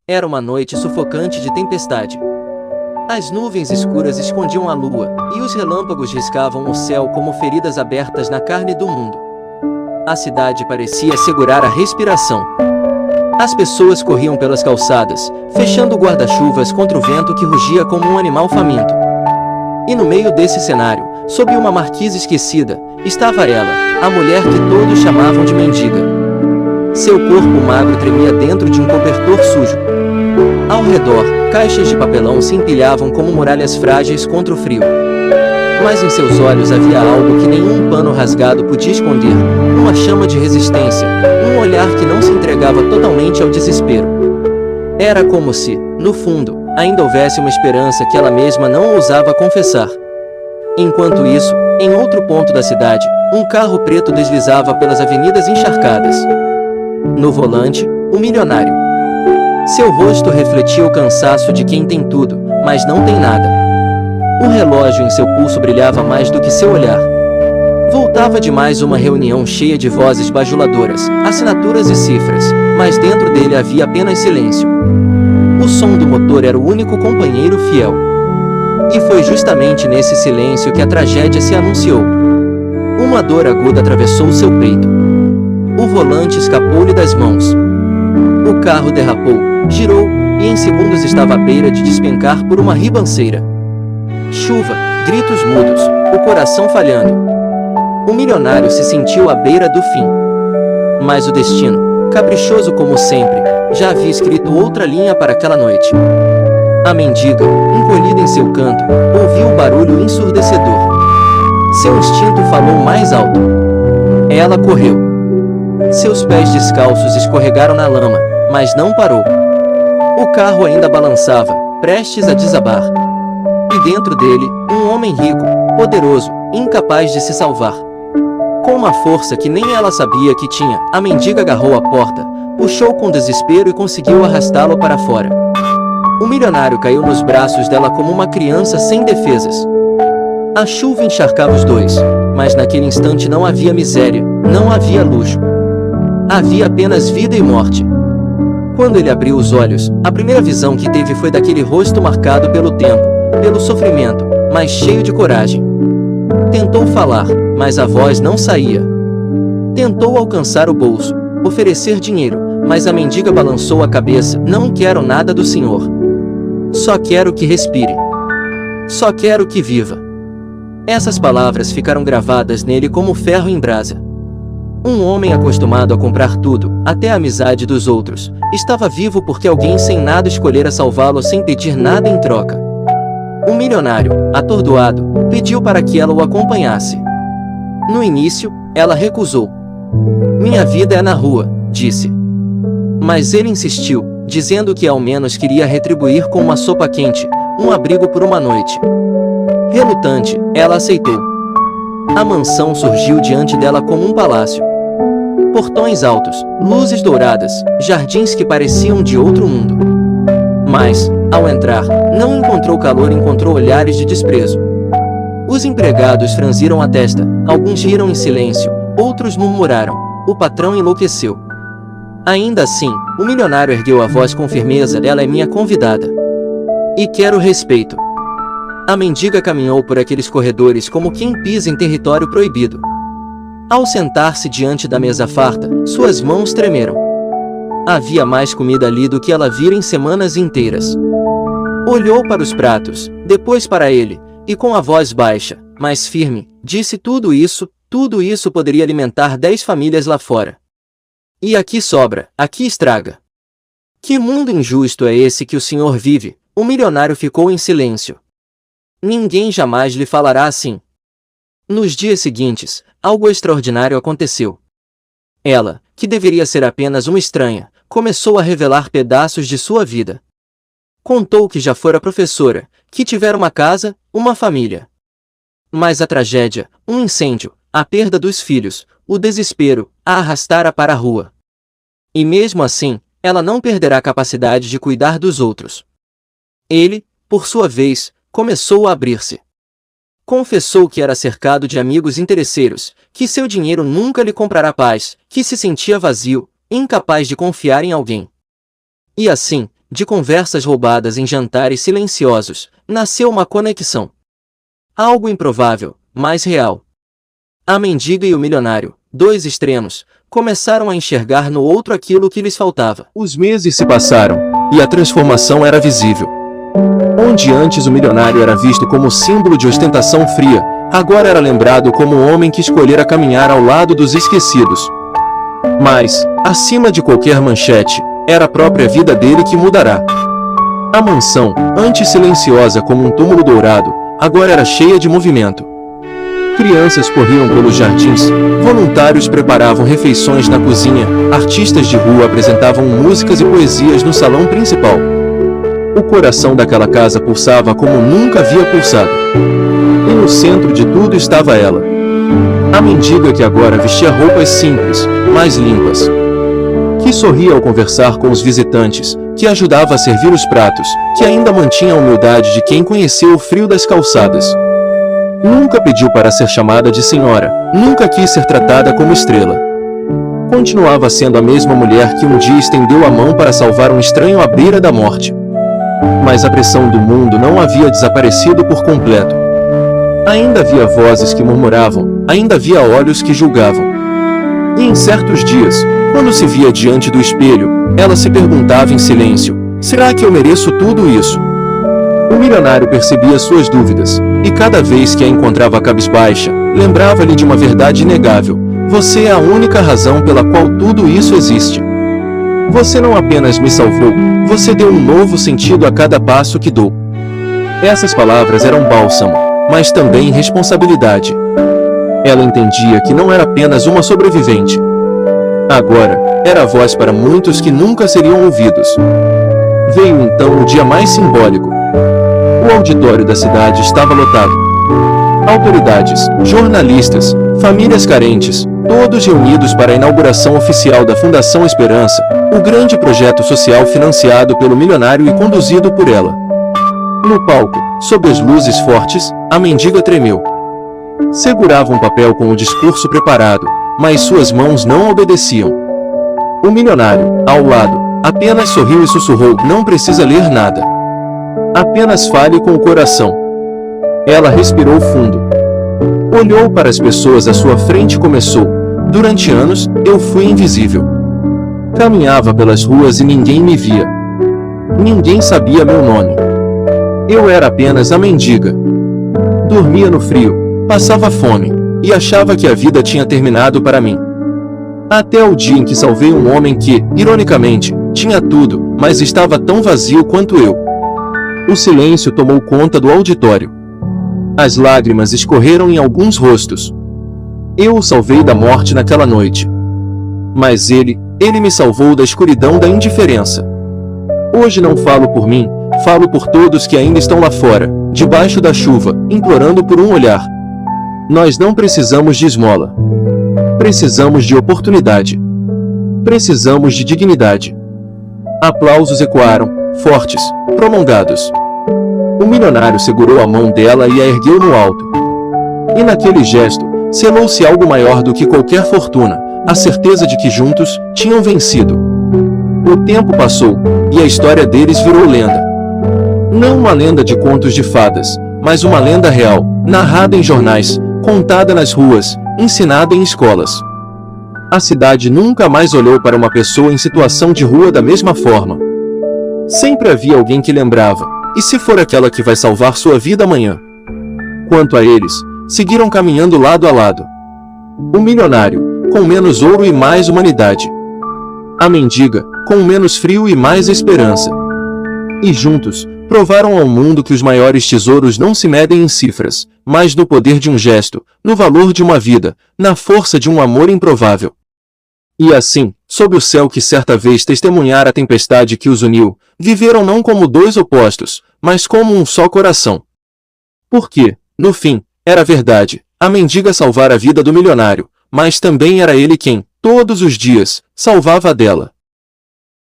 Era uma noite sufocante de tempestade. As nuvens escuras escondiam a lua, e os relâmpagos riscavam o céu como feridas abertas na carne do mundo. A cidade parecia segurar a respiração. As pessoas corriam pelas calçadas, fechando guarda-chuvas contra o vento que rugia como um animal faminto. E no meio desse cenário, sob uma marquise esquecida, estava ela, a mulher que todos chamavam de mendiga. Seu corpo magro tremia dentro de um cobertor sujo. Ao redor, caixas de papelão se empilhavam como muralhas frágeis contra o frio. Mas em seus olhos havia algo que nenhum pano rasgado podia esconder, uma chama de resistência, um olhar que não se entregava totalmente ao desespero. Era como se, no fundo, ainda houvesse uma esperança que ela mesma não ousava confessar. Enquanto isso, em outro ponto da cidade, um carro preto deslizava pelas avenidas encharcadas. No volante, o milionário. Seu rosto refletia o cansaço de quem tem tudo, mas não tem nada. O relógio em seu pulso brilhava mais do que seu olhar. Voltava de mais uma reunião cheia de vozes bajuladoras, assinaturas e cifras, mas dentro dele havia apenas silêncio. O som do motor era o único companheiro fiel. E foi justamente nesse silêncio que a tragédia se anunciou. Uma dor aguda atravessou seu peito. O volante escapou-lhe das mãos. O carro derrapou, girou, e em segundos estava à beira de despencar por uma ribanceira. Chuva, gritos mudos, o coração falhando. O milionário se sentiu à beira do fim. Mas o destino, caprichoso como sempre, já havia escrito outra linha para aquela noite. A mendiga, encolhida em seu canto, ouviu um barulho ensurdecedor. Seu instinto falou mais alto. Ela correu. Seus pés descalços escorregaram na lama, mas não parou. O carro ainda balançava, prestes a desabar. E dentro dele, um homem rico, poderoso, incapaz de se salvar. Com uma força que nem ela sabia que tinha, a mendiga agarrou a porta, puxou com desespero e conseguiu arrastá-lo para fora. O milionário caiu nos braços dela como uma criança sem defesas. A chuva encharcava os dois, mas naquele instante não havia miséria, não havia luxo. Havia apenas vida e morte. Quando ele abriu os olhos, a primeira visão que teve foi daquele rosto marcado pelo tempo, pelo sofrimento, mas cheio de coragem. Tentou falar, mas a voz não saía. Tentou alcançar o bolso, oferecer dinheiro, mas a mendiga balançou a cabeça. Não quero nada do senhor. Só quero que respire. Só quero que viva. Essas palavras ficaram gravadas nele como ferro em brasa. Um homem acostumado a comprar tudo, até a amizade dos outros, estava vivo porque alguém sem nada escolhera salvá-lo sem pedir nada em troca. O milionário, atordoado, pediu para que ela o acompanhasse. No início, ela recusou. Minha vida é na rua, disse. Mas ele insistiu, dizendo que ao menos queria retribuir com uma sopa quente, um abrigo por uma noite. Relutante, ela aceitou. A mansão surgiu diante dela como um palácio. Portões altos, luzes douradas, jardins que pareciam de outro mundo. Mas, ao entrar, não encontrou calor, encontrou olhares de desprezo. Os empregados franziram a testa, alguns riram em silêncio, outros murmuraram. O patrão enlouqueceu. Ainda assim, o milionário ergueu a voz com firmeza. Ela é minha convidada. E quero respeito. A mendiga caminhou por aqueles corredores como quem pisa em território proibido. Ao sentar-se diante da mesa farta, suas mãos tremeram. Havia mais comida ali do que ela vira em semanas inteiras. Olhou para os pratos, depois para ele, e com a voz baixa, mas firme, disse: tudo isso poderia alimentar 10 famílias lá fora. E aqui sobra, aqui estraga. Que mundo injusto é esse que o senhor vive? O milionário ficou em silêncio. Ninguém jamais lhe falará assim. Nos dias seguintes, algo extraordinário aconteceu. Ela, que deveria ser apenas uma estranha, começou a revelar pedaços de sua vida. Contou que já fora professora, que tivera uma casa, uma família. Mas a tragédia, um incêndio, a perda dos filhos, o desespero, a arrastara para a rua. E mesmo assim, ela não perderá a capacidade de cuidar dos outros. Ele, por sua vez, começou a abrir-se. Confessou que era cercado de amigos interesseiros, que seu dinheiro nunca lhe comprará paz, que se sentia vazio, incapaz de confiar em alguém. E assim, de conversas roubadas em jantares silenciosos, nasceu uma conexão. Algo improvável, mas real. A mendiga e o milionário, dois extremos, começaram a enxergar no outro aquilo que lhes faltava. Os meses se passaram, e a transformação era visível. Onde antes o milionário era visto como símbolo de ostentação fria, agora era lembrado como o homem que escolhera caminhar ao lado dos esquecidos. Mas, acima de qualquer manchete, era a própria vida dele que mudará. A mansão, antes silenciosa como um túmulo dourado, agora era cheia de movimento. Crianças corriam pelos jardins, voluntários preparavam refeições na cozinha, artistas de rua apresentavam músicas e poesias no salão principal. O coração daquela casa pulsava como nunca havia pulsado. E no centro de tudo estava ela. A mendiga que agora vestia roupas simples, mas limpas. Que sorria ao conversar com os visitantes, que ajudava a servir os pratos, que ainda mantinha a humildade de quem conheceu o frio das calçadas. Nunca pediu para ser chamada de senhora, nunca quis ser tratada como estrela. Continuava sendo a mesma mulher que um dia estendeu a mão para salvar um estranho à beira da morte. Mas a pressão do mundo não havia desaparecido por completo. Ainda havia vozes que murmuravam, ainda havia olhos que julgavam. E em certos dias, quando se via diante do espelho, ela se perguntava em silêncio: será que eu mereço tudo isso? O milionário percebia suas dúvidas, e cada vez que a encontrava cabisbaixa, lembrava-lhe de uma verdade inegável: você é a única razão pela qual tudo isso existe. Você não apenas me salvou, você deu um novo sentido a cada passo que dou. Essas palavras eram bálsamo, mas também responsabilidade. Ela entendia que não era apenas uma sobrevivente. Agora, era a voz para muitos que nunca seriam ouvidos. Veio então o dia mais simbólico. O auditório da cidade estava lotado. Autoridades, jornalistas, famílias carentes, todos reunidos para a inauguração oficial da Fundação Esperança, o grande projeto social financiado pelo milionário e conduzido por ela. No palco, sob as luzes fortes, a mendiga tremeu. Segurava um papel com o discurso preparado, mas suas mãos não obedeciam. O milionário, ao lado, apenas sorriu e sussurrou: não precisa ler nada. Apenas fale com o coração. Ela respirou fundo. Olhou para as pessoas à sua frente e começou: durante anos, eu fui invisível. Caminhava pelas ruas e ninguém me via. Ninguém sabia meu nome. Eu era apenas a mendiga. Dormia no frio, passava fome, e achava que a vida tinha terminado para mim. Até o dia em que salvei um homem que, ironicamente, tinha tudo, mas estava tão vazio quanto eu. O silêncio tomou conta do auditório. As lágrimas escorreram em alguns rostos. Eu o salvei da morte naquela noite. Mas ele me salvou da escuridão da indiferença. Hoje não falo por mim, falo por todos que ainda estão lá fora, debaixo da chuva, implorando por um olhar. Nós não precisamos de esmola. Precisamos de oportunidade. Precisamos de dignidade. Aplausos ecoaram, fortes, prolongados. O milionário segurou a mão dela e a ergueu no alto. E naquele gesto, selou-se algo maior do que qualquer fortuna, a certeza de que juntos tinham vencido. O tempo passou, e a história deles virou lenda. Não uma lenda de contos de fadas, mas uma lenda real, narrada em jornais, contada nas ruas, ensinada em escolas. A cidade nunca mais olhou para uma pessoa em situação de rua da mesma forma. Sempre havia alguém que lembrava: e se for aquela que vai salvar sua vida amanhã? Quanto a eles, seguiram caminhando lado a lado. O milionário, com menos ouro e mais humanidade. A mendiga, com menos frio e mais esperança. E juntos, provaram ao mundo que os maiores tesouros não se medem em cifras, mas no poder de um gesto, no valor de uma vida, na força de um amor improvável. E assim, sob o céu que certa vez testemunhara a tempestade que os uniu, viveram não como dois opostos, mas como um só coração. Porque, no fim, era verdade, a mendiga salvara a vida do milionário, mas também era ele quem, todos os dias, salvava a dela.